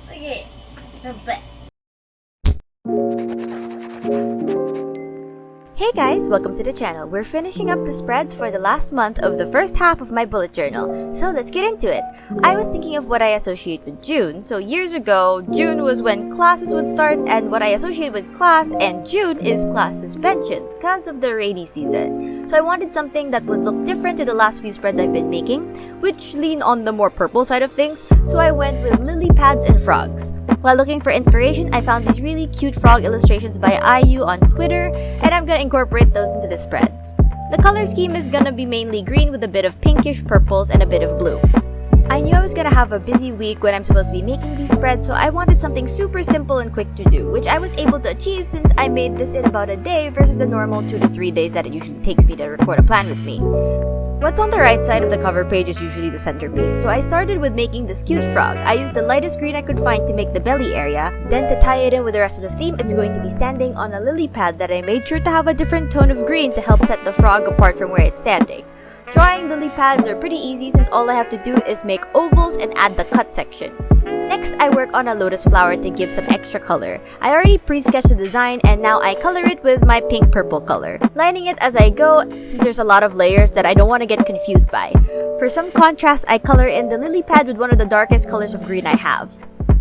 Okay, the bed. Hey guys, welcome to the channel. We're finishing up the spreads for the last month of the first half of my bullet journal. So let's get into it. I was thinking of what I associate with June. So years ago, June was when classes would start, and what I associate with class and June is class suspensions because of the rainy season. So I wanted something that would look different to the last few spreads I've been making, which lean on the more purple side of things. So I went with lily pads and frogs. While looking for inspiration, I found these really cute frog illustrations by IU on Twitter, and I'm gonna incorporate those into the spreads. The color scheme is gonna be mainly green with a bit of pinkish purples and a bit of blue. I knew I was gonna have a busy week when I'm supposed to be making these spreads, so I wanted something super simple and quick to do, which I was able to achieve since I made this in about a day versus the normal 2 to 3 days that it usually takes me to record a plan with me. What's on the right side of the cover page is usually the centerpiece, so I started with making this cute frog. I used the lightest green I could find to make the belly area. Then to tie it in with the rest of the theme, it's going to be standing on a lily pad that I made sure to have a different tone of green to help set the frog apart from where it's standing. Drawing lily pads are pretty easy since all I have to do is make ovals and add the cut section. Next, I work on a lotus flower to give some extra color. I already pre-sketched the design and now I color it with my pink-purple color, lining it as I go since there's a lot of layers that I don't want to get confused by. For some contrast, I color in the lily pad with one of the darkest colors of green I have.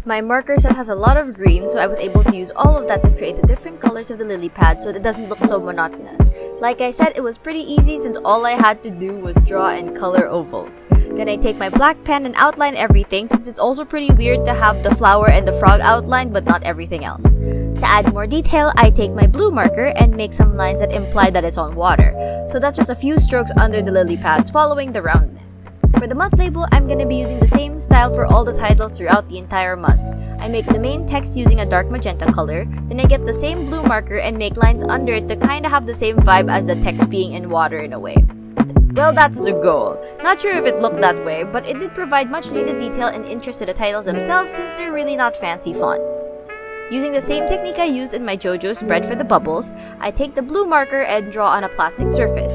My marker set has a lot of green, so I was able to use all of that to create the different colors of the lily pad so it doesn't look so monotonous. Like I said, it was pretty easy since all I had to do was draw and color ovals. Then I take my black pen and outline everything since it's also pretty weird to have the flower and the frog outlined but not everything else. To add more detail, I take my blue marker and make some lines that imply that it's on water. So that's just a few strokes under the lily pads following the roundness. For the month label, I'm going to be using the same style for all the titles throughout the entire month. I make the main text using a dark magenta color, then I get the same blue marker and make lines under it to kinda have the same vibe as the text being in water in a way. Well, that's the goal. Not sure if it looked that way, but it did provide much needed detail and interest to the titles themselves since they're really not fancy fonts. Using the same technique I used in my JoJo spread for the bubbles, I take the blue marker and draw on a plastic surface.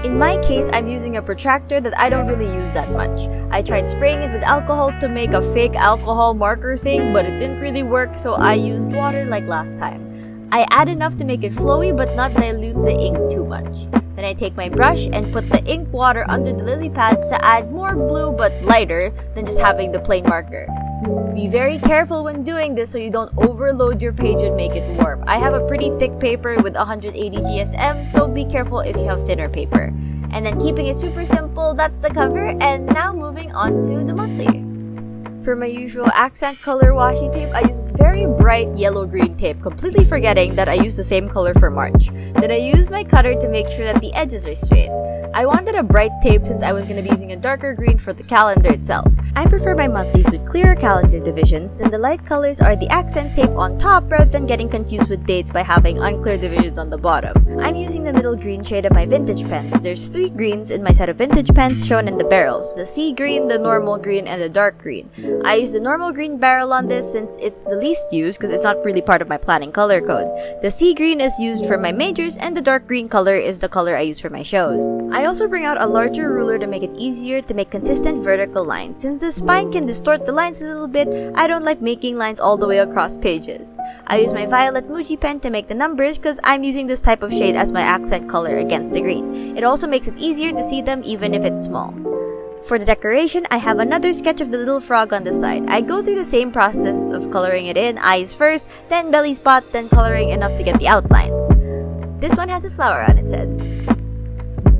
In my case, I'm using a protractor that I don't really use that much. I tried spraying it with alcohol to make a fake alcohol marker thing, but it didn't really work, so I used water like last time. I add enough to make it flowy but not dilute the ink too much. Then I take my brush and put the ink water under the lily pads to add more blue but lighter than just having the plain marker. Be very careful when doing this so you don't overload your page and make it warp. I have a pretty thick paper with 180 GSM, so be careful if you have thinner paper. And then keeping it super simple, that's the cover, and now moving on to the monthly. For my usual accent color washi tape, I use this very bright yellow-green tape, completely forgetting that I use the same color for March. Then I use my cutter to make sure that the edges are straight. I wanted a bright tape since I was going to be using a darker green for the calendar itself. I prefer my monthlies with clearer calendar divisions, and the light colors are the accent tape on top rather than getting confused with dates by having unclear divisions on the bottom. I'm using the middle green shade of my vintage pens. There's 3 greens in my set of vintage pens shown in the barrels: the sea green, the normal green, and the dark green. I use the normal green barrel on this since it's the least used because it's not really part of my planning color code. The sea green is used for my majors, and the dark green color is the color I use for my shows. I also bring out a larger ruler to make it easier to make consistent vertical lines. Since the spine can distort the lines a little bit, I don't like making lines all the way across pages. I use my violet Muji pen to make the numbers because I'm using this type of shade as my accent color against the green. It also makes it easier to see them even if it's small. For the decoration, I have another sketch of the little frog on the side. I go through the same process of coloring it in, eyes first, then belly spot, then coloring enough to get the outlines. This one has a flower on its head.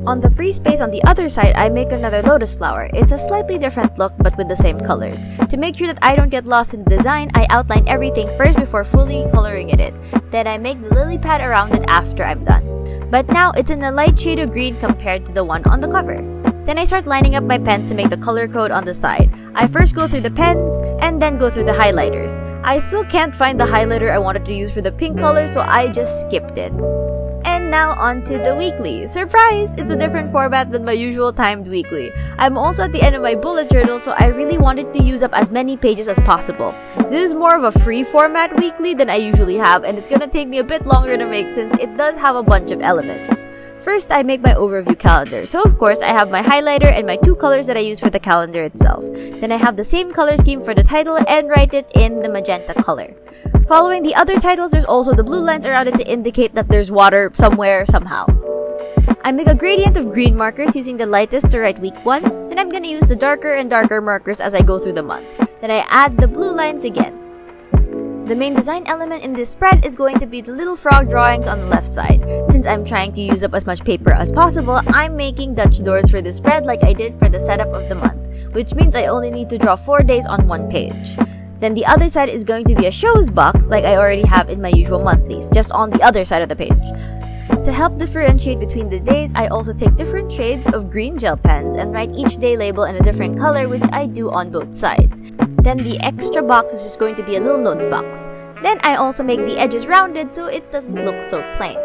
On the free space on the other side, I make another lotus flower. It's a slightly different look but with the same colors. To make sure that I don't get lost in the design, I outline everything first before fully coloring it in. Then I make the lily pad around it after I'm done. But now it's in a light shade of green compared to the one on the cover. Then I start lining up my pens to make the color code on the side. I first go through the pens and then go through the highlighters. I still can't find the highlighter I wanted to use for the pink color, so I just skipped it. And now on to the weekly. Surprise! It's a different format than my usual timed weekly. I'm also at the end of my bullet journal, so I really wanted to use up as many pages as possible. This is more of a free format weekly than I usually have, and it's gonna take me a bit longer to make since it does have a bunch of elements. First, I make my overview calendar. So of course, I have my highlighter and my 2 colors that I use for the calendar itself. Then I have the same color scheme for the title and write it in the magenta color. Following the other titles, there's also the blue lines around it to indicate that there's water somewhere, somehow. I make a gradient of green markers using the lightest to write week 1, then I'm gonna use the darker and darker markers as I go through the month. Then I add the blue lines again. The main design element in this spread is going to be the little frog drawings on the left side. Since I'm trying to use up as much paper as possible, I'm making Dutch doors for this spread like I did for the setup of the month, which means I only need to draw 4 days on one page. Then the other side is going to be a shows box like I already have in my usual monthlies, just on the other side of the page. To help differentiate between the days, I also take different shades of green gel pens and write each day label in a different color, which I do on both sides. Then the extra box is just going to be a little notes box. Then I also make the edges rounded so it doesn't look so plain.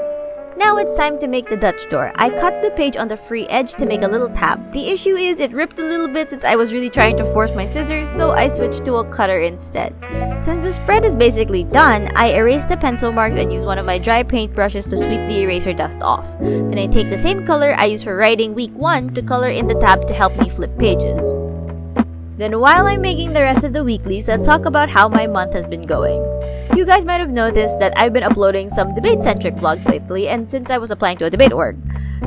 Now it's time to make the Dutch door. I cut the page on the free edge to make a little tab. The issue is it ripped a little bit since I was really trying to force my scissors, so I switched to a cutter instead. Since the spread is basically done, I erase the pencil marks and use one of my dry paint brushes to sweep the eraser dust off. Then I take the same color I used for writing week 1 to color in the tab to help me flip pages. Then while I'm making the rest of the weeklies, let's talk about how my month has been going. You guys might have noticed that I've been uploading some debate-centric vlogs lately, and since I was applying to a debate org.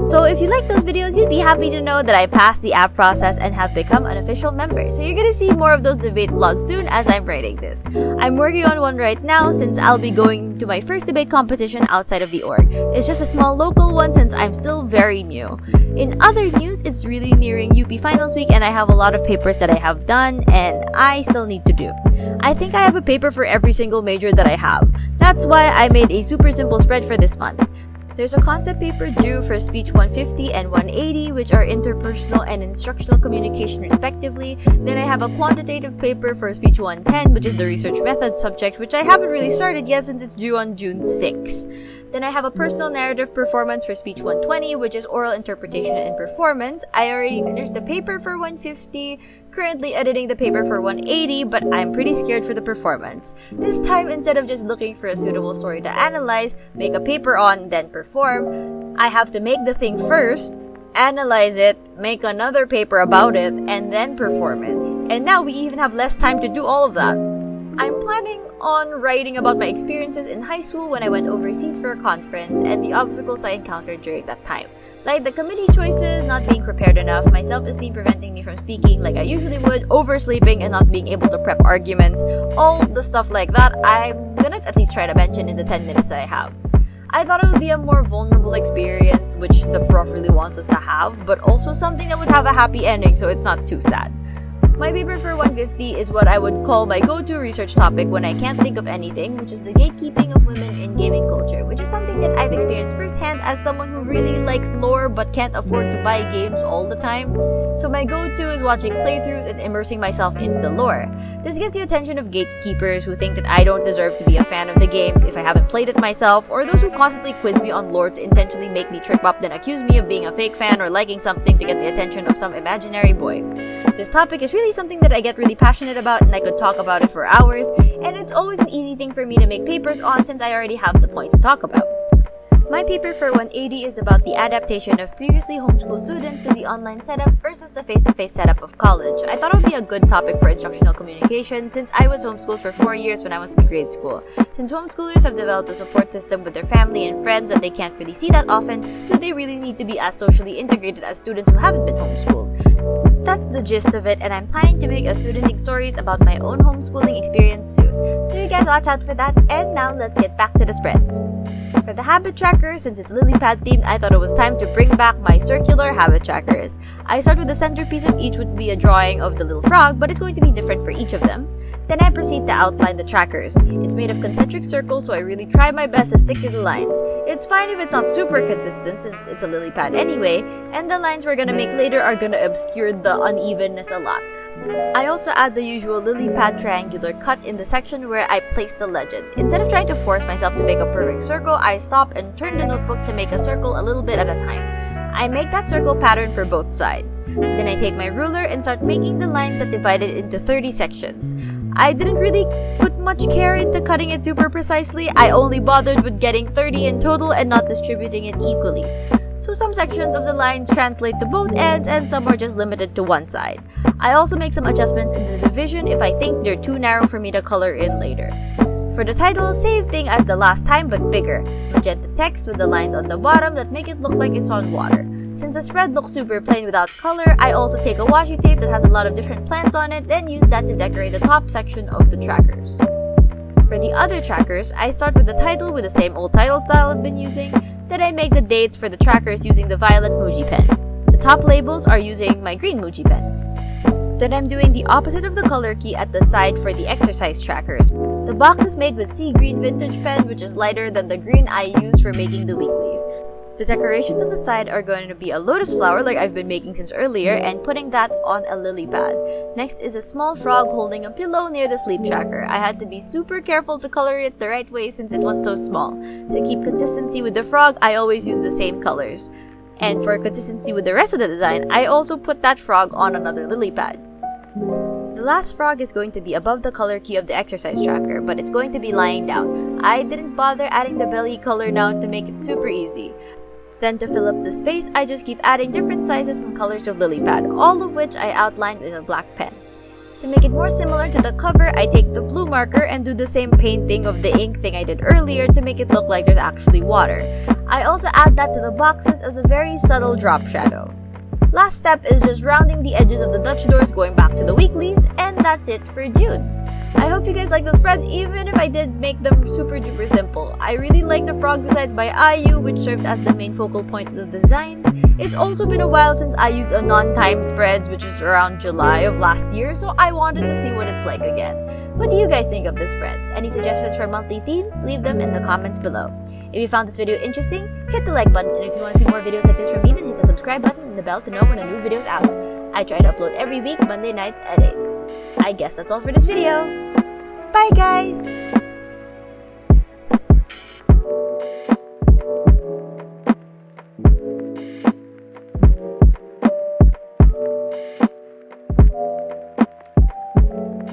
So if you like those videos, you'd be happy to know that I passed the app process and have become an official member. So you're gonna see more of those debate vlogs soon as I'm writing this. I'm working on one right now since I'll be going to my first debate competition outside of the org. It's just a small local one since I'm still very new. In other news, it's really nearing UP Finals Week and I have a lot of papers that I have done and I still need to do. I think I have a paper for every single major that I have. That's why I made a super simple spread for this month. There's a concept paper due for speech 150 and 180, which are interpersonal and instructional communication respectively. Then I have a quantitative paper for speech 110, which is the research method subject, which I haven't really started yet since it's due on June 6. Then I have a personal narrative performance for speech 120, which is oral interpretation and performance. I already finished the paper for 150, currently editing the paper for 180, but I'm pretty scared for the performance. This time, instead of just looking for a suitable story to analyze, make a paper on, then perform, I have to make the thing first, analyze it, make another paper about it, and then perform it. And now we even have less time to do all of that. I'm planning on writing about my experiences in high school when I went overseas for a conference and the obstacles I encountered during that time. Like the committee choices, not being prepared enough, my self-esteem preventing me from speaking like I usually would, oversleeping and not being able to prep arguments, all the stuff like that I'm gonna at least try to mention in the 10 minutes that I have. I thought it would be a more vulnerable experience, which the prof really wants us to have, but also something that would have a happy ending so it's not too sad. My paper for 150 is what I would call my go-to research topic when I can't think of anything, which is the gatekeeping of women in gaming culture, which is something that I've experienced firsthand as someone who really likes lore but can't afford to buy games all the time. So my go-to is watching playthroughs and immersing myself into the lore. This gets the attention of gatekeepers who think that I don't deserve to be a fan of the game if I haven't played it myself, or those who constantly quiz me on lore to intentionally make me trip up then accuse me of being a fake fan or liking something to get the attention of some imaginary boy. This topic is really something that I get really passionate about and I could talk about it for hours, and it's always an easy thing for me to make papers on since I already have the points to talk about. My paper for 180 is about the adaptation of previously homeschooled students to the online setup versus the face-to-face setup of college. I thought it would be a good topic for instructional communication since I was homeschooled for 4 years when I was in grade school. Since homeschoolers have developed a support system with their family and friends that they can't really see that often, do they really need to be as socially integrated as students who haven't been homeschooled? That's the gist of it, and I'm planning to make a studenting stories about my own homeschooling experience soon. So you guys watch out for that, and now let's get back to the spreads. For the habit tracker, since it's lily pad themed, I thought it was time to bring back my circular habit trackers. I start with the centerpiece of each would be a drawing of the little frog, but it's going to be different for each of them. Then I proceed to outline the trackers. It's made of concentric circles, so I really try my best to stick to the lines. It's fine if it's not super consistent since it's a lily pad anyway, and the lines we're gonna make later are gonna obscure the unevenness a lot. I also add the usual lily pad triangular cut in the section where I place the legend. Instead of trying to force myself to make a perfect circle, I stop and turn the notebook to make a circle a little bit at a time. I make that circle pattern for both sides. Then I take my ruler and start making the lines that divide it into 30 sections. I didn't really put much care into cutting it super precisely. I only bothered with getting 30 in total and not distributing it equally. so some sections of the lines translate to both ends and some are just limited to one side. I also make some adjustments in the division if I think they're too narrow for me to color in later. For the title, same thing as the last time but bigger. Magenta text with the lines on the bottom that make it look like it's on water. Since the spread looks super plain without color, I also take a washi tape that has a lot of different plants on it, then use that to decorate the top section of the trackers. For the other trackers, I start with the title with the same old title style I've been using, then I make the dates for the trackers using the violet Muji pen. The top labels are using my green Muji pen. Then I'm doing the opposite of the color key at the side for the exercise trackers. The box is made with sea green vintage pen, which is lighter than the green I use for making the weeklies. The decorations on the side are going to be a lotus flower like I've been making since earlier and putting that on a lily pad. Next is a small frog holding a pillow near the sleep tracker. I had to be super careful to color it the right way since it was so small. To keep consistency with the frog, I always use the same colors. And for consistency with the rest of the design, I also put that frog on another lily pad. The last frog is going to be above the color key of the exercise tracker, but it's going to be lying down. I didn't bother adding the belly color down to make it super easy. Then to fill up the space, I just keep adding different sizes and colors of lily pad, all of which I outlined with a black pen. To make it more similar to the cover, I take the blue marker and do the same painting of the ink thing I did earlier to make it look like there's actually water. I also add that to the boxes as a very subtle drop shadow. Last step is just rounding the edges of the Dutch doors going back to the weeklies, and that's it for June. I hope you guys like the spreads even if I did make them super duper simple. I really like the frog designs by IU, which served as the main focal point of the designs. It's also been a while since I used a non-time spreads, which is around July of last year, so I wanted to see what it's like again. What do you guys think of the spreads? Any suggestions for monthly themes? Leave them in the comments below. If you found this video interesting, hit the like button, and if you want to see more videos like this from me, then hit the subscribe button and the bell to know when a new video is out. I try to upload every week, Monday nights at 8. I guess that's all for this video. Bye guys!